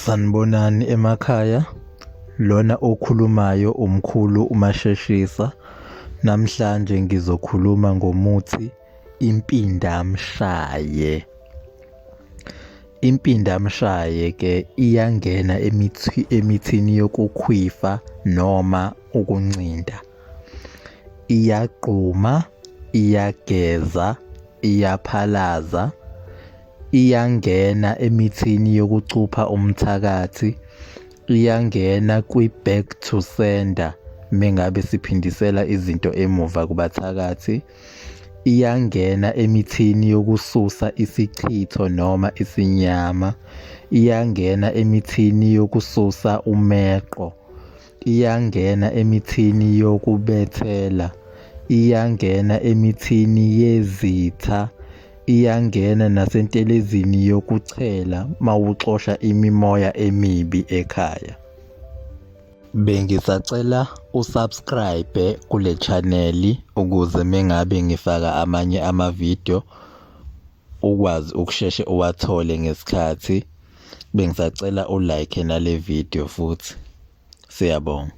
Sanibonani emakhaya, lona okhulumayo umkhulu uMasheshisa. Namhlanje ngizokhuluma ngomuthi impindamshaye. Impindamshaye ke iyangena emithini yokukhwifa noma ukuncinda. Iyagquma, iyageza, iyaphalaza, iyangena emithini yokucupha umthakathi, iyangena kwi-back to sender mengabe siphindisela izinto emuva kubathakathi, iyangena emithini yokususa isichitho noma isinyama, iyangena emithini yokususa umeqo, iyangena emithini yokubethela, iyangena emithini yezitha, iyangena nasentelezini yokuchela mawuxosha imimoya emibi ekhaya. Bengisacela usubscribe kule channel ukuze mengabe ngifaka amanye amavideo ukwazi ukusheshe uwathole ngesikhathi. Bengisacela ulike nale video futhi. Siyabonga.